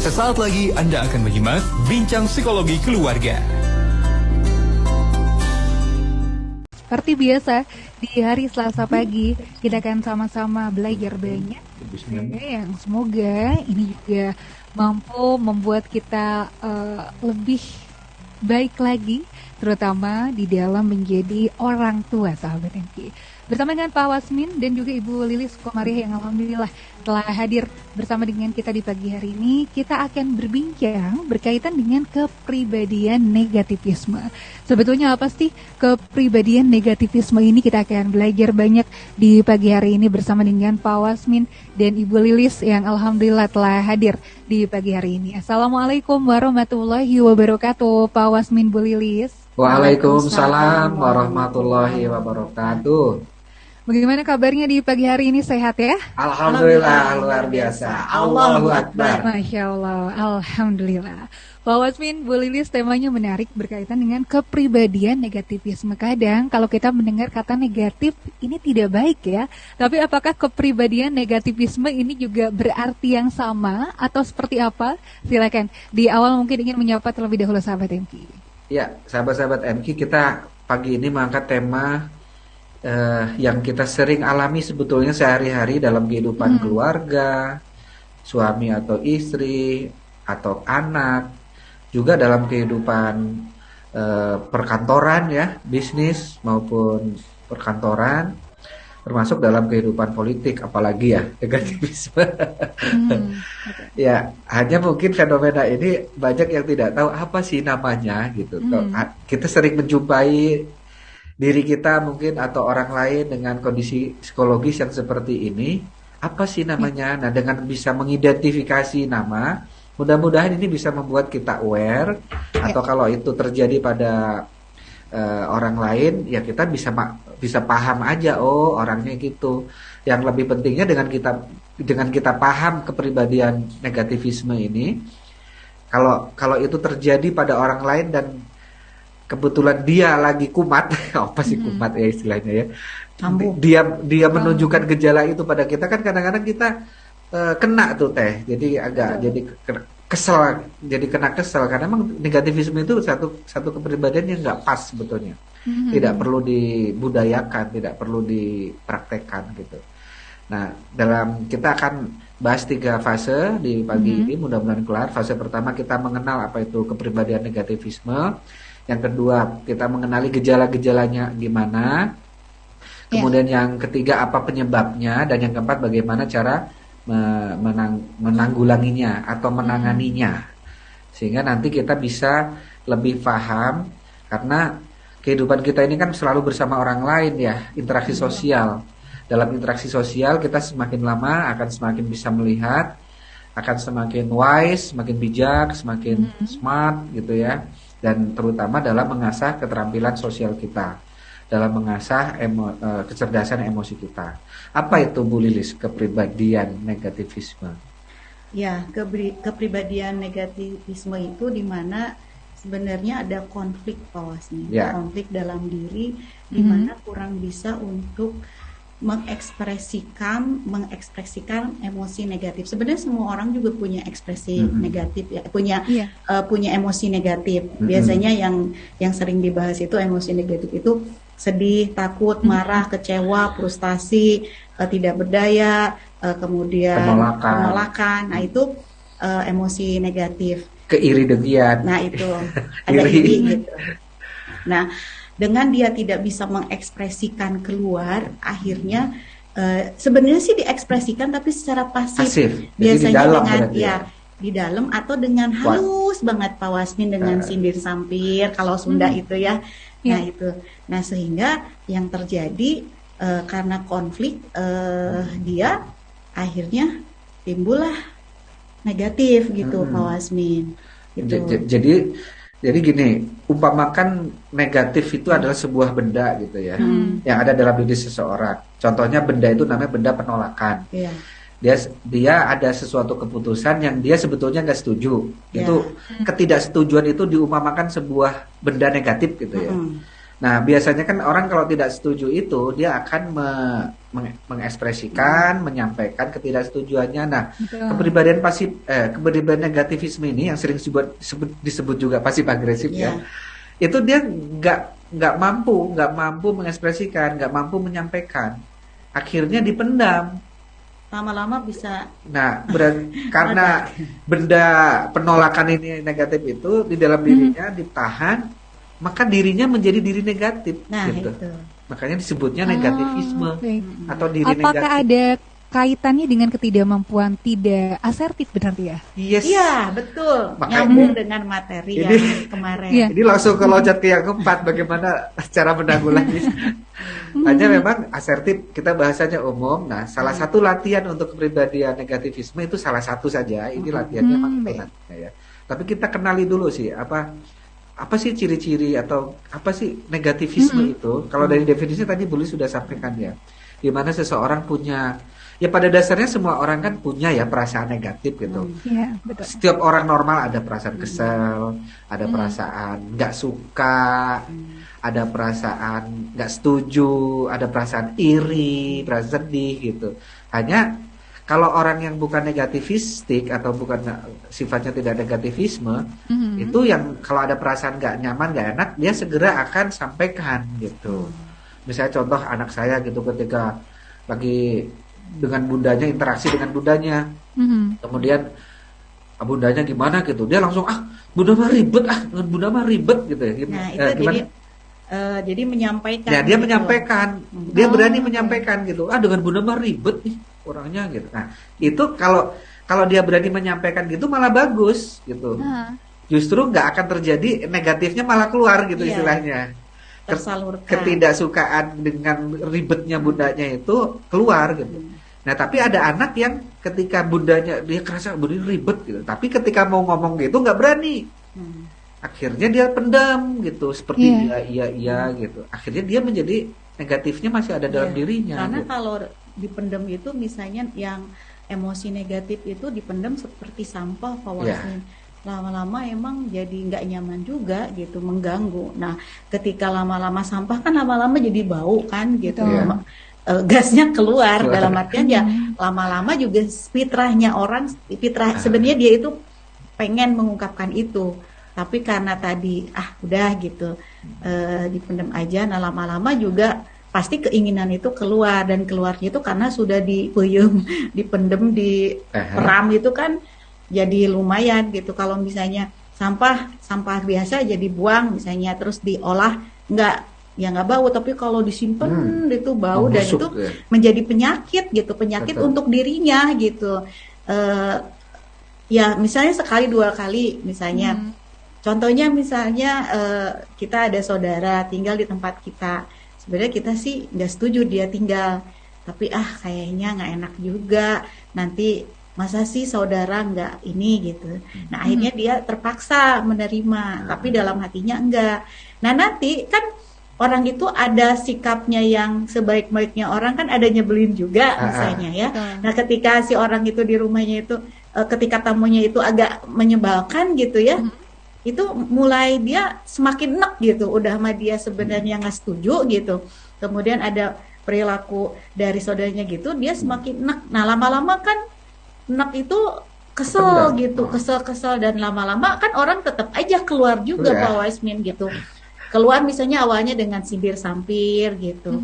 Sesaat lagi Anda akan menyimak Bincang Psikologi Keluarga. Seperti biasa, di hari Selasa pagi, kita akan sama-sama belajar banyak. Yang semoga ini juga mampu membuat kita lebih baik lagi, terutama di dalam menjadi orang tua, sahabat MK. Bersama dengan Pak Wasmin dan juga Ibu Lilis Komariah yang alhamdulillah telah hadir bersama dengan kita di pagi hari ini, kita akan berbincang berkaitan dengan kepribadian negativisme. Sebetulnya apa sih kepribadian negativisme ini? Kita akan belajar banyak di pagi hari ini bersama dengan Pak Wasmin dan Ibu Lilis yang alhamdulillah telah hadir di pagi hari ini. Assalamualaikum warahmatullahi wabarakatuh, Pak Wasmin, Bu Lilis. Waalaikumsalam warahmatullahi wabarakatuh. Bagaimana kabarnya di pagi hari ini, sehat ya? Alhamdulillah, luar biasa. Allahu Akbar. Masya Allah, alhamdulillah. Pak Wasmin, Bu Lilis, temanya menarik berkaitan dengan kepribadian negativisme. Kadang kalau kita mendengar kata negatif, ini tidak baik ya. Tapi apakah kepribadian negativisme ini juga berarti yang sama atau seperti apa? Silakan. Di awal mungkin ingin menyapa terlebih dahulu sahabat MK. Ya, sahabat-sahabat MK, kita pagi ini mengangkat tema yang kita sering alami sebetulnya sehari-hari dalam kehidupan keluarga, suami atau istri, atau anak, juga dalam kehidupan perkantoran ya, bisnis maupun perkantoran, termasuk dalam kehidupan politik, apalagi ya negativisme. Ya, hanya mungkin fenomena ini banyak yang tidak tahu apa sih namanya gitu. Kita sering menjumpai diri kita mungkin atau orang lain dengan kondisi psikologis yang seperti ini, apa sih namanya? Nah, dengan bisa mengidentifikasi nama, mudah-mudahan ini bisa membuat kita aware, atau kalau itu terjadi pada orang lain, ya kita bisa paham aja, oh orangnya gitu. Yang lebih pentingnya dengan kita paham kepribadian negativisme ini, kalau itu terjadi pada orang lain dan kebetulan dia lagi kumat, apa sih kumat ya istilahnya ya, dia menunjukkan gejala itu pada kita, kan kadang-kadang kita kena tuh teh, jadi agak jadi kesel, jadi kena kesel karena memang negativisme itu satu kepribadian yang nggak pas sebetulnya, tidak perlu dibudayakan, tidak perlu dipraktekkan gitu. Nah, kita akan bahas 3 fase di pagi ini, mudah-mudahan kelar. Fase pertama kita mengenal apa itu kepribadian negativisme. Yang kedua, kita mengenali gejala-gejalanya gimana. Kemudian yang ketiga, apa penyebabnya. Dan yang keempat, bagaimana cara menanggulanginya atau menanganinya. Sehingga nanti kita bisa lebih paham. Karena kehidupan kita ini kan selalu bersama orang lain ya, interaksi sosial. Dalam interaksi sosial kita semakin lama akan semakin bisa melihat, akan semakin wise, semakin bijak, semakin smart gitu ya. Dan terutama dalam mengasah keterampilan sosial kita, dalam mengasah kecerdasan emosi kita. Apa itu, Bu Lilis, kepribadian negativisme? Ya, kepribadian negativisme itu di mana sebenarnya ada konflik, Pak Wasmi, konflik dalam diri, di mana kurang bisa untuk mengekspresikan emosi negatif. Sebenarnya semua orang juga punya ekspresi negatif ya, punya emosi negatif. Biasanya yang sering dibahas itu emosi negatif itu sedih, takut, marah, kecewa, frustasi, tidak berdaya, kemudian penolakan. Nah, itu emosi negatif. Keiri-dengkian. Nah, itu ada iri gitu. Nah, dengan dia tidak bisa mengekspresikan keluar, akhirnya sebenarnya sih diekspresikan tapi secara pasif. Biasanya dengan di dalam atau dengan halus banget, Pak Wasmin, dengan sindir-sampir kalau Sunda itu ya. Nah itu. Nah, sehingga yang terjadi karena konflik dia akhirnya timbullah negatif gitu, Pak Wasmin. Gitu. Jadi gini, umpamakan negatif itu adalah sebuah benda gitu ya, yang ada dalam diri seseorang. Contohnya benda itu namanya benda penolakan. Dia ada sesuatu keputusan yang dia sebetulnya nggak setuju. Itu ketidaksetujuan itu diumpamakan sebuah benda negatif gitu ya. Nah, biasanya kan orang kalau tidak setuju itu dia akan mengekspresikan, menyampaikan ketidaksetujuannya. Nah, Betul. kepribadian negativisme ini yang sering disebut juga pasif agresif ya. Itu dia nggak mampu mengekspresikan, nggak mampu menyampaikan. Akhirnya dipendam. Lama-lama bisa. Nah, karena benda penolakan ini negatif itu di dalam dirinya ditahan, maka dirinya menjadi diri negatif. Nah, gitu. itu. Makanya disebutnya negativisme Oke. atau diri Apakah negatif. ada kaitannya dengan ketidakmampuan tidak asertif berarti ya? Yes. Iya, betul. Makanya- Nyambung dengan materi Ini- yang kemarin. Iya. Ini langsung ke loncat ke yang keempat, bagaimana cara menanggulangi. Hanya memang asertif kita bahasanya umum. Nah, salah satu latihan untuk kepribadian negativisme itu salah satu saja. Ini latihannya memang baik. nantinya ya. Tapi kita kenali dulu sih apa sih ciri-ciri atau apa sih negativisme itu? Kalau dari definisi tadi Buli sudah sampaikan ya. Di mana seseorang punya, ya pada dasarnya semua orang kan punya ya perasaan negatif gitu. Iya, betul. Setiap orang normal ada perasaan kesel, ada perasaan nggak suka, ada perasaan nggak setuju, ada perasaan iri, perasaan sedih gitu. Hanya kalau orang yang bukan negativistik atau bukan sifatnya tidak negativisme, itu yang kalau ada perasaan nggak nyaman, nggak enak, dia segera akan sampaikan gitu. Misalnya contoh anak saya gitu ketika lagi dengan bundanya, interaksi dengan bundanya, kemudian bundanya gimana gitu, dia langsung bunda mah ribet, dengan bunda mah ribet gitu ya. Nah, itu jadi menyampaikan. Ya, dia gitu. menyampaikan, dia berani menyampaikan gitu. Dengan bunda mah ribet nih orangnya gitu. Nah, itu kalau dia berani menyampaikan gitu malah bagus gitu. Justru nggak akan terjadi negatifnya, malah keluar gitu Iya. istilahnya. Tersalurkan. Ketidaksukaan dengan ribetnya bundanya itu keluar gitu. Nah, tapi ada anak yang ketika bundanya dia kerasa bunda ribet gitu, tapi ketika mau ngomong gitu nggak berani. Akhirnya dia pendam gitu, seperti iya gitu. Akhirnya dia menjadi negatifnya masih ada dalam dirinya. Karena gitu. kalau dipendam itu misalnya yang emosi negatif itu dipendam seperti sampah Pak Wasmin. Lama-lama emang jadi nggak nyaman juga gitu, mengganggu. Nah, ketika lama-lama sampah kan lama-lama jadi bau kan gitu. Betul. Gasnya keluar dalam artian ya lama-lama juga fitrahnya orang, sebenarnya dia itu pengen mengungkapkan itu. Tapi karena tadi udah gitu dipendam aja, nah lama-lama juga pasti keinginan itu keluar, dan keluarnya itu karena sudah dipeyem, dipendem, diperam itu kan jadi lumayan gitu. Kalau misalnya sampah biasa jadi buang misalnya, terus diolah nggak bau, tapi kalau disimpan itu bau dan Membusuk, itu ya. menjadi penyakit gitu, penyakit Betul. untuk dirinya gitu. Ya misalnya sekali dua kali misalnya. Contohnya misalnya kita ada saudara tinggal di tempat kita. Sebenarnya kita sih nggak setuju dia tinggal, tapi kayaknya nggak enak juga. Nanti masa sih saudara nggak ini gitu. Nah akhirnya dia terpaksa menerima, tapi dalam hatinya enggak. Nah nanti kan orang itu ada sikapnya yang sebaik-baiknya orang kan ada nyebelin juga misalnya ya. Nah ketika si orang itu di rumahnya itu ketika tamunya itu agak menyebalkan gitu ya. Itu mulai dia semakin enek gitu, udah sama dia sebenarnya nggak setuju gitu, kemudian ada perilaku dari saudaranya gitu, dia semakin enek. Nah lama-lama kan enek itu kesel gitu, kesel dan lama-lama kan orang tetap aja keluar juga Pak Wasmin gitu, keluar misalnya awalnya dengan sindir-sampir gitu,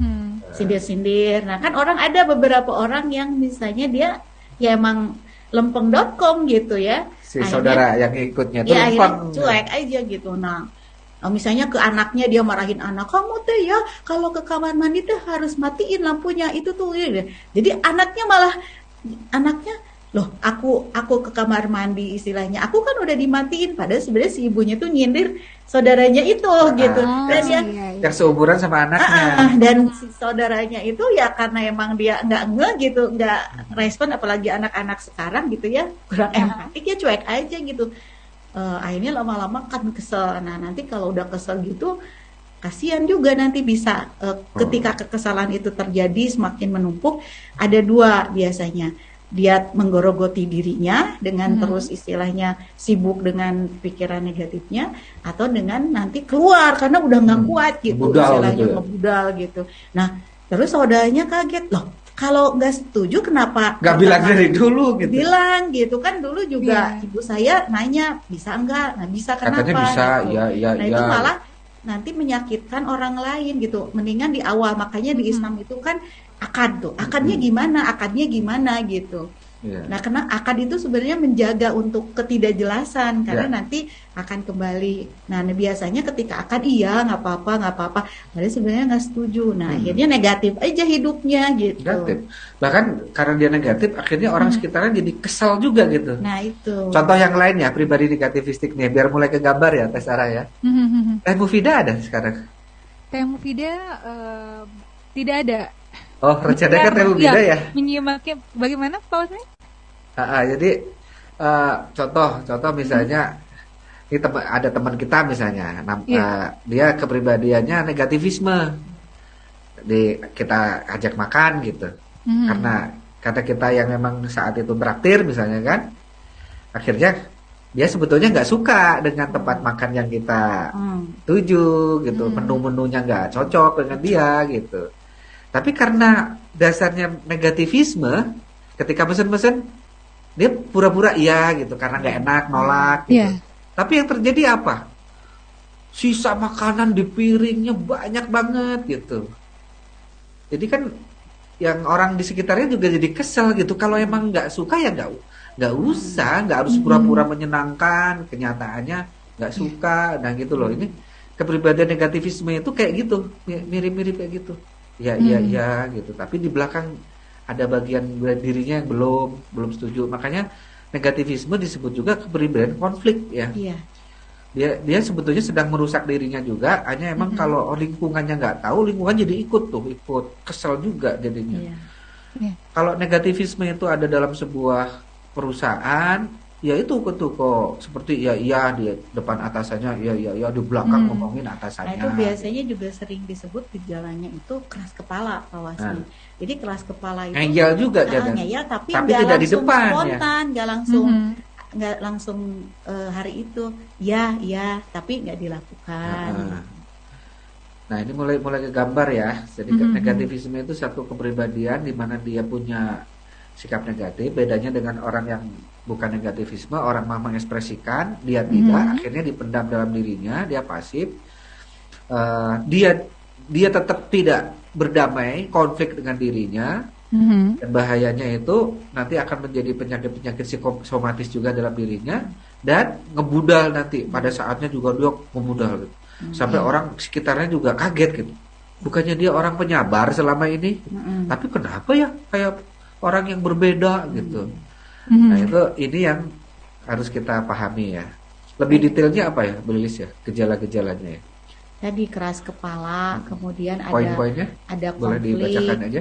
sindir-sindir. Nah kan orang ada beberapa orang yang misalnya dia ya emang lempeng.com gitu ya, Si saudara yang ikutnya tuh ya lempeng. akhirnya cuek aja gitu. Nah misalnya ke anaknya, dia marahin anak, kamu teh ya kalau ke kamar mandi teh harus matiin lampunya itu tuh ya. Jadi anaknya loh, aku ke kamar mandi istilahnya, aku kan udah dimatiin, padahal sebenarnya si ibunya tuh nyindir saudaranya itu gitu. Dan dia yang seumuran sama anaknya. dan si saudaranya itu ya karena emang dia nggak respon, apalagi anak-anak sekarang gitu ya, kurang empatik ya, cuek aja gitu. Akhirnya lama-lama kan kesel. Nah nanti kalau udah kesel gitu kasihan juga, nanti bisa ketika kekesalan itu terjadi semakin menumpuk, ada dua biasanya. dia menggerogoti dirinya dengan terus istilahnya sibuk dengan pikiran negatifnya, atau dengan nanti keluar karena udah nggak kuat gitu, istilahnya ngebudal gitu. Nah terus saudaranya kaget, loh kalau nggak setuju kenapa nggak bilang dari dulu gitu. Bilang gitu kan, dulu juga ibu saya nanya bisa nggak bisa, kenapa? Katanya bisa, gitu. ya. Itu malah nanti menyakitkan orang lain gitu. Mendingan di awal, makanya di Islam itu kan akadnya gimana gitu. Nah, karena akad itu sebenarnya menjaga untuk ketidakjelasan, karena nanti akan kembali. Nah, biasanya ketika akad nggak apa-apa, padahal sebenarnya nggak setuju. Nah, akhirnya negatif aja hidupnya gitu. Negatif. Bahkan karena dia negatif, akhirnya orang sekitarnya jadi kesal juga gitu. Nah, itu. Contoh yang lain ya, pribadi negativistik nih, biar mulai ke gambar ya, Teh Sarah ya. Teh Mufida ada sekarang? Teh Mufida tidak ada. Oh, rencananya Teh Mufida ya? Menyimaknya bagaimana Pak Usman? Jadi contoh misalnya ini ada teman kita misalnya, dia kepribadiannya negativisme, kita ajak makan gitu, karena kata kita yang memang saat itu beraktir misalnya kan, akhirnya dia sebetulnya nggak suka dengan tempat makan yang kita tuju gitu, menu-menunya nggak cocok dengan dia gitu, tapi karena dasarnya negativisme, ketika pesen-pesen dia pura-pura iya gitu karena nggak enak, nolak gitu. Tapi yang terjadi apa? Sisa makanan di piringnya banyak banget gitu. Jadi kan yang orang di sekitarnya juga jadi kesel gitu. Kalau emang nggak suka ya nggak usah, nggak harus pura-pura menyenangkan. Kenyataannya nggak suka, nah gitu loh. Ini kepribadian negativisme itu kayak gitu, mirip-mirip kayak gitu. Ya gitu. Tapi di belakang ada bagian dirinya yang belum setuju. Makanya negativisme disebut juga kepribadian konflik ya. Dia sebetulnya sedang merusak dirinya juga. Hanya emang kalau lingkungannya nggak tahu, lingkungan jadi ikut kesel juga jadinya. Kalau negativisme itu ada dalam sebuah perusahaan, ya itu kok seperti iya di depan atasannya, iya di belakang ngomongin atasannya. Nah, itu biasanya juga sering disebut gejalanya itu keras kepala, Pak Wasmi. Jadi keras kepala itu ngeyel juga ngeyel, tapi tidak di depan, spontan, nggak langsung hari itu ya tapi nggak dilakukan. Nah ini mulai ke gambar ya. Jadi negativisme itu satu kepribadian di mana dia punya sikap negatif. Bedanya dengan orang yang bukan negativisme, orang mah mengekspresikan, dia tidak, akhirnya dipendam dalam dirinya, dia pasif. Dia tetap tidak berdamai, konflik dengan dirinya, dan bahayanya itu nanti akan menjadi penyakit-penyakit psikosomatis juga dalam dirinya, dan ngebudal nanti pada saatnya juga dia ngebudal gitu. Sampai orang sekitarnya juga kaget gitu. Bukannya dia orang penyabar selama ini, tapi kenapa ya kayak orang yang berbeda gitu. Nah ini yang harus kita pahami ya. Lebih detailnya apa ya, Bu Lilis ya, gejala-gejalanya ya. Tadi keras kepala, kemudian poin-poinnya ada boleh konflik, dibacakan aja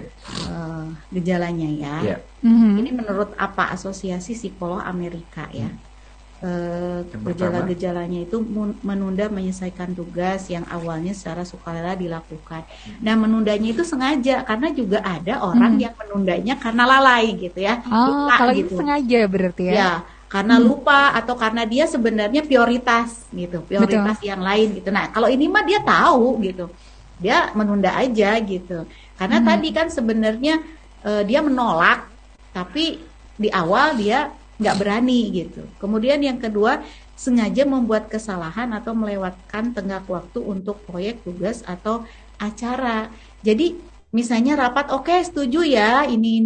gejalanya ya. Ini menurut apa Asosiasi Psikolog Amerika ya. Gejala-gejalanya itu menunda menyelesaikan tugas yang awalnya secara sukarela dilakukan. Nah, menundanya itu sengaja karena juga ada orang yang menundanya karena lalai gitu ya. Lupa, kalau gitu. Itu sengaja berarti ya. Ya, karena lupa atau karena dia sebenarnya prioritas gitu, prioritas yang lain gitu. Nah, kalau ini mah dia tahu gitu. Dia menunda aja gitu. Karena tadi kan sebenarnya dia menolak, tapi di awal dia nggak berani gitu. Kemudian yang kedua, sengaja membuat kesalahan atau melewatkan tenggat waktu untuk proyek, tugas atau acara. Jadi misalnya rapat, oke, setuju ya ini.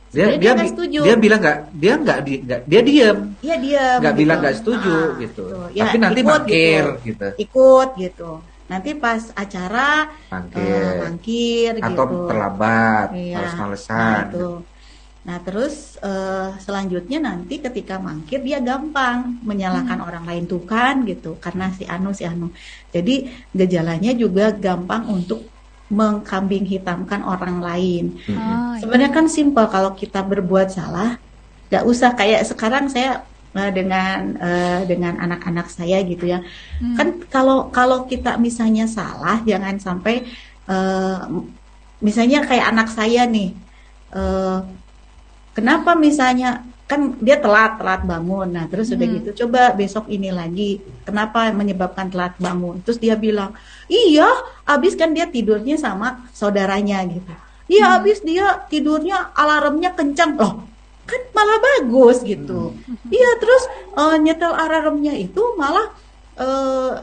Dia nggak setuju. Dia bilang dia diam. Iya diam. Nggak bilang nggak setuju gitu. Ya, tapi nanti mangkir gitu. Ikut gitu. Nanti pas acara mangkir atau gitu. Terlambat, males-malesan. Nah terus selanjutnya nanti ketika mangkir dia gampang menyalahkan orang lain tuh kan gitu, karena si anu. Jadi gejalanya juga gampang untuk mengkambing hitamkan orang lain. Sebenarnya kan simpel, kalau kita berbuat salah, nggak usah kayak sekarang saya dengan anak-anak saya gitu ya. Kan kalau kita misalnya salah, jangan sampai misalnya kayak anak saya nih. kenapa misalnya kan dia telat bangun, nah terus udah gitu coba besok ini lagi, kenapa menyebabkan telat bangun, terus dia bilang iya abis kan dia tidurnya sama saudaranya gitu, iya abis dia tidurnya alarmnya kencang, loh kan malah bagus gitu, iya terus nyetel alarmnya itu malah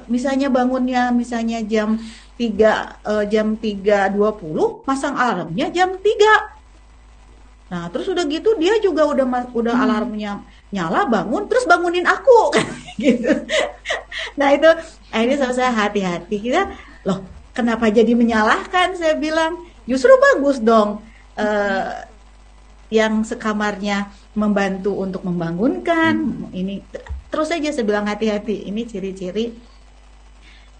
misalnya bangunnya misalnya jam 3.20, masang alarmnya jam 3. Nah, terus udah gitu dia juga udah alarmnya nyala, bangun, terus bangunin aku kan gitu. Nah, itu akhirnya saya hati-hati. Kita, loh, kenapa jadi menyalahkan? Saya bilang, justru bagus dong yang sekamarnya membantu untuk membangunkan. Ini terus saja saya bilang hati-hati. Ini ciri-ciri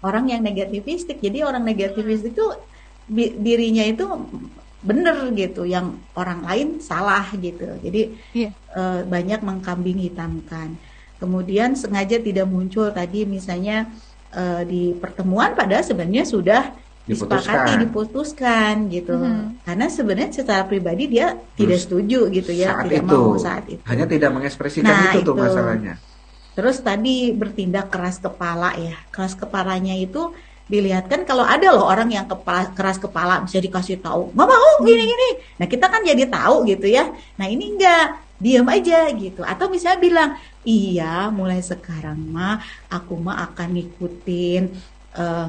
orang yang negativistik. Jadi orang negativistik itu dirinya itu bener gitu, yang orang lain salah gitu. Jadi banyak mengkambing hitamkan. Kemudian sengaja tidak muncul tadi misalnya di pertemuan, padahal sebenarnya sudah diputuskan gitu. Karena sebenarnya secara pribadi dia tidak setuju gitu ya, tidak mau saat itu. Hanya tidak mengekspresikan itu tuh masalahnya. Terus tadi bertindak keras kepala ya. Keras kepalanya itu dilihat kan, kalau ada loh orang yang keras kepala bisa dikasih tahu nggak mau gini. Nah kita kan jadi tahu gitu ya. Nah ini enggak, diam aja gitu. Atau misalnya bilang iya mulai sekarang aku akan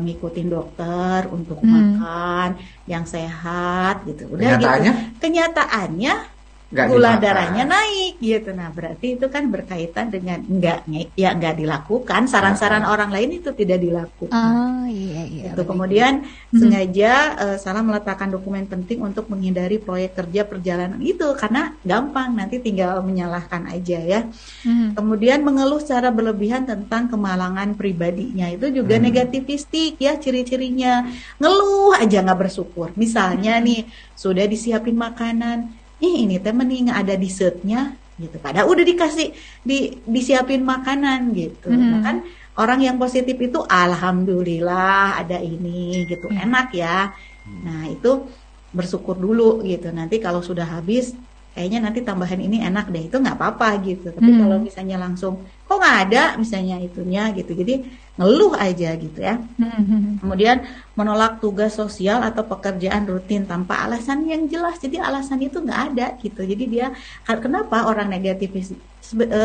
ngikutin dokter untuk makan yang sehat gitu. Udah kenyataannya gula darahnya naik gitu. Nah berarti itu kan berkaitan dengan nggak dilakukan, saran-saran orang lain itu tidak dilakukan. Iya. Itu kemudian sengaja salah meletakkan dokumen penting untuk menghindari proyek kerja perjalanan itu, karena gampang nanti tinggal menyalahkan aja ya. Kemudian mengeluh secara berlebihan tentang kemalangan pribadinya, itu juga negativistik ya ciri-cirinya. Ngeluh aja nggak bersyukur. Misalnya nih sudah disiapin makanan, ini teh mending ada dessertnya gitu, padahal udah disiapin makanan gitu. Nah kan orang yang positif itu alhamdulillah ada ini gitu, enak ya. Nah itu bersyukur dulu gitu, nanti kalau sudah habis kayaknya nanti tambahan ini enak deh, itu nggak apa-apa gitu. Tapi kalau misalnya langsung kok nggak ada misalnya itunya gitu, jadi ngeluh aja gitu ya. Kemudian menolak tugas sosial atau pekerjaan rutin tanpa alasan yang jelas, jadi alasan itu nggak ada gitu. Jadi dia kenapa orang negatif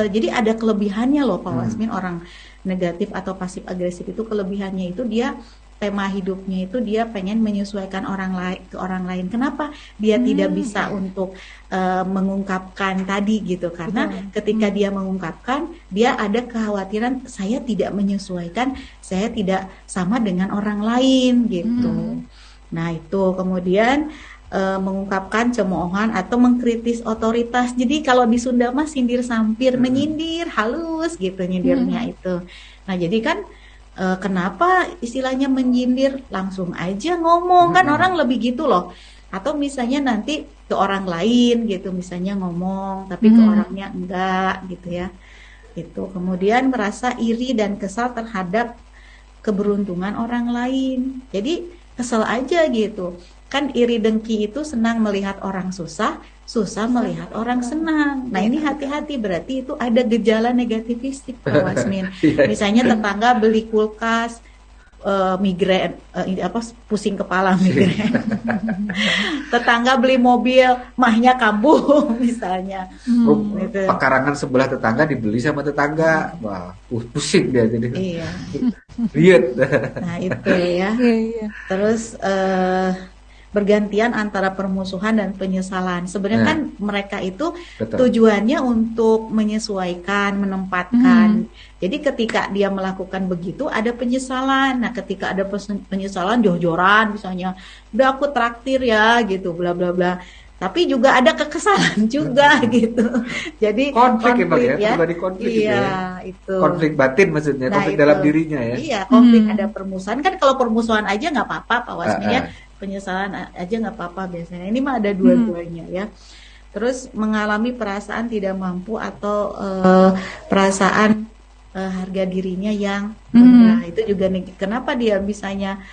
jadi ada kelebihannya loh Pak Wasmin, orang negatif atau pasif agresif itu kelebihannya itu dia tema hidupnya itu dia pengen menyesuaikan orang lain. Kenapa dia tidak bisa untuk mengungkapkan tadi gitu? Karena ketika dia mengungkapkan, dia ada kekhawatiran saya tidak menyesuaikan, saya tidak sama dengan orang lain gitu. Nah itu kemudian mengungkapkan cemoohan atau mengkritis otoritas. Jadi kalau di Sunda mah sindir sampir, menyindir halus gitu nyindirnya itu. Nah jadi kan kenapa istilahnya menyindir, langsung aja ngomong kan orang lebih gitu loh. Atau misalnya nanti ke orang lain gitu, misalnya ngomong tapi ke orangnya enggak gitu ya. Itu kemudian merasa iri dan kesal terhadap keberuntungan orang lain. Jadi kesel aja gitu. Kan iri dengki itu senang melihat orang susah melihat orang senang. Nah ini hati-hati, berarti itu ada gejala negativistik Pak Wasmin. Misalnya tetangga beli kulkas, migrain, pusing kepala migrain. Tetangga beli mobil, mahnya kambuh misalnya. Gitu. Pekarangan sebelah tetangga dibeli sama tetangga, wah pusing dia jadi. Iya. Lihat. Nah itu ya. Terus bergantian antara permusuhan dan penyesalan. Sebenarnya kan mereka itu tujuannya untuk menyesuaikan, menempatkan. Jadi ketika dia melakukan begitu ada penyesalan. Nah, ketika ada penyesalan jor-joran misalnya, udah aku traktir ya gitu, bla bla bla. Tapi juga ada kekesalan juga gitu. Jadi konflik ya. Konflik iya, itu. Konflik batin maksudnya, konflik dalam dirinya ya. Iya, konflik ada permusuhan. Kan kalau permusuhan aja nggak apa-apa Pak Wasmin ya. Penyesalan aja nggak apa-apa biasanya. Ini mah ada dua-duanya ya. Terus mengalami perasaan tidak mampu atau perasaan harga dirinya yang rendah. Itu juga kenapa dia misalnya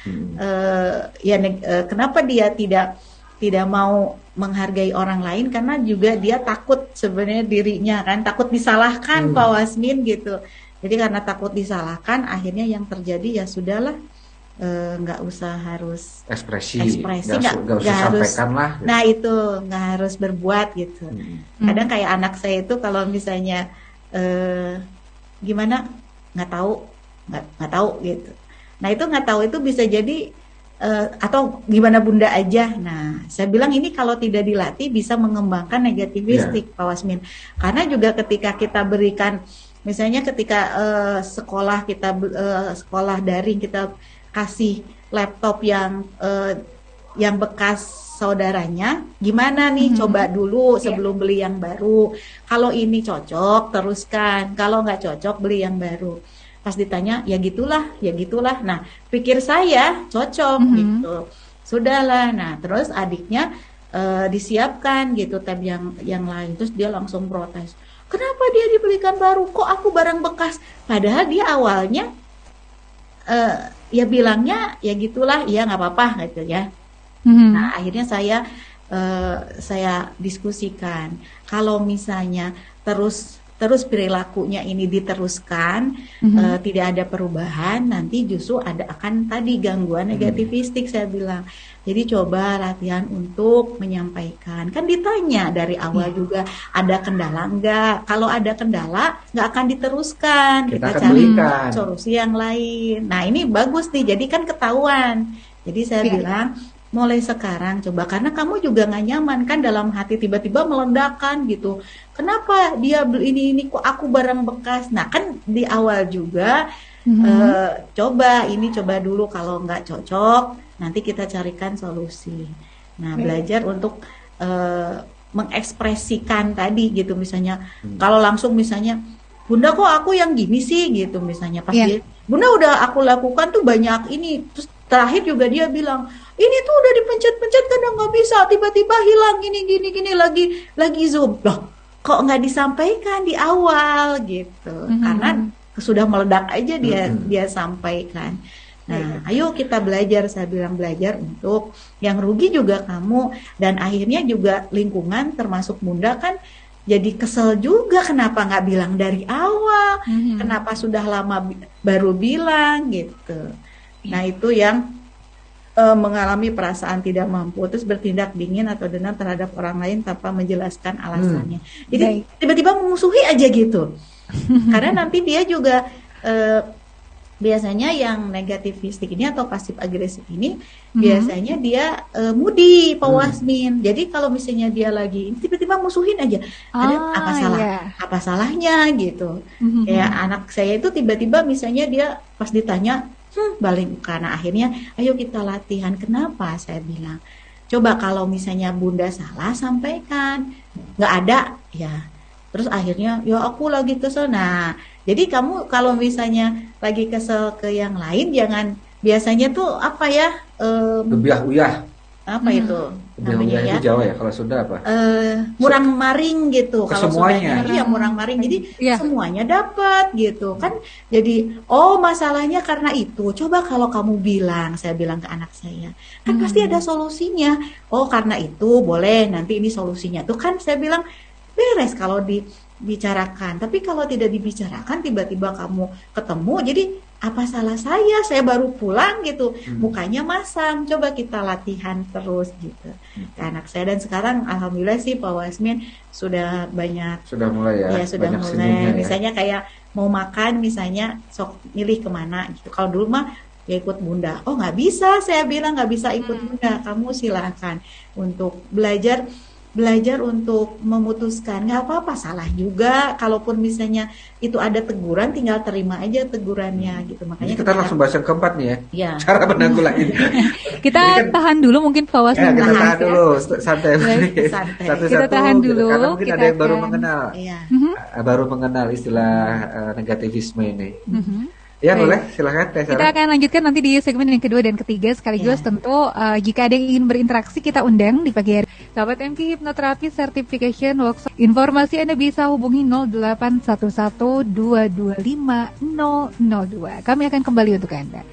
kenapa dia tidak tidak mau menghargai orang lain karena juga dia takut sebenarnya dirinya kan, takut disalahkan Pak Wasmin gitu. Jadi karena takut disalahkan, akhirnya yang terjadi ya sudahlah, nggak usah harus ekspresi nggak usah harus sampaikan lah gitu. Nah itu nggak harus berbuat gitu. Kadang kayak anak saya itu kalau misalnya gimana nggak tahu gitu. Nah itu nggak tahu itu bisa jadi atau gimana bunda aja. Nah saya bilang ini kalau tidak dilatih bisa mengembangkan negativistik Pak Wasmin. Karena juga ketika kita berikan, misalnya ketika sekolah kita sekolah daring, kita kasih laptop yang bekas saudaranya, gimana nih, coba dulu sebelum beli yang baru. Kalau ini cocok teruskan, kalau nggak cocok beli yang baru. Pas ditanya ya gitulah. Nah pikir saya cocok gitu, sudahlah. Nah terus adiknya disiapkan gitu tab yang lain, terus dia langsung protes, kenapa dia dibelikan baru, kok aku barang bekas, padahal dia awalnya ya bilangnya ya gitulah, ya nggak apa-apa gitu ya. Nah akhirnya saya diskusikan, kalau misalnya terus perilakunya ini diteruskan, tidak ada perubahan, nanti justru akan tadi gangguan negativistik saya bilang. Jadi coba latihan untuk menyampaikan. Kan ditanya dari awal juga, ada kendala enggak? Kalau ada kendala nggak akan diteruskan, kita cari solusi yang lain. Nah ini bagus nih, jadi kan ketahuan. Jadi saya bilang mulai sekarang coba, karena kamu juga nggak nyaman kan dalam hati, tiba-tiba meledakkan gitu, kenapa dia beli ini kok aku barang bekas. Nah kan di awal juga coba dulu, kalau nggak cocok nanti kita carikan solusi. Nah belajar untuk mengekspresikan tadi gitu, misalnya kalau langsung misalnya, bunda kok aku yang gini sih gitu misalnya, pas dia, bunda udah aku lakukan tuh banyak ini, terus terakhir juga dia bilang ini tuh udah dipencet-pencet kadang nggak bisa, tiba-tiba hilang gini lagi zoom, loh kok nggak disampaikan di awal gitu, karena sudah meledak aja dia sampaikan. Nah ayo kita belajar, saya bilang belajar untuk yang rugi juga kamu, dan akhirnya juga lingkungan termasuk bunda kan jadi kesel juga, kenapa nggak bilang dari awal, kenapa sudah lama baru bilang gitu. Nah itu yang mengalami perasaan tidak mampu, terus bertindak dingin atau dendam terhadap orang lain tanpa menjelaskan alasannya. Jadi tiba-tiba memusuhi aja gitu. Karena nanti dia juga biasanya yang negativistik ini atau pasif agresif ini biasanya dia moody Pak Wasmin. Jadi kalau misalnya dia lagi tiba-tiba musuhin aja, ada apa salahnya gitu. Ya anak saya itu tiba-tiba misalnya dia pas ditanya balik, karena akhirnya ayo kita latihan. Kenapa saya bilang coba kalau misalnya bunda salah sampaikan, nggak ada ya, terus akhirnya ya aku lagi kesel. Nah jadi kamu kalau misalnya lagi kesel ke yang lain, jangan, biasanya tuh apa ya, gebiah-uyah, apa itu namanya ya, itu Jawa ya, kalau Sunda apa, murang maring gitu kalau semuanya. Iya murang maring, jadi semuanya dapat gitu kan. Jadi oh masalahnya karena itu, coba kalau kamu bilang, saya bilang ke anak saya kan pasti ada solusinya, oh karena itu boleh, nanti ini solusinya tuh kan, saya bilang beres kalau dibicarakan. Tapi kalau tidak dibicarakan, tiba-tiba kamu ketemu, jadi apa salah saya baru pulang gitu, mukanya masam. Coba kita latihan terus gitu ke anak saya. Dan sekarang alhamdulillah sih Pak Wasmin sudah mulai ya sudah mulai. Misalnya kayak mau makan, misalnya sok milih kemana gitu. Kalau dulu mah ya ikut bunda, oh nggak bisa, saya bilang nggak bisa ikut bunda, kamu silakan untuk belajar untuk memutuskan, nggak apa-apa, salah juga. Kalaupun misalnya itu ada teguran, tinggal terima aja tegurannya gitu. Makanya kita langsung bahas yang keempat nih ya. Cara menanggulangi. Kita tahan dulu mungkin Pak Wasmin. Kita tahan dulu, santai. Satu-satu. Kita tahan dulu. Karena mungkin ada yang baru mengenal, baru mengenal istilah negativisme ini. Ya boleh, silakan. Kita akan lanjutkan nanti di segmen yang kedua dan ketiga. Sekaligus tentu jika ada yang ingin berinteraksi, kita undang di pagi hari. Sahabat MK Hipnoterapi Certification Workshop, informasi Anda bisa hubungi 0811 225 002. Kami akan kembali untuk Anda.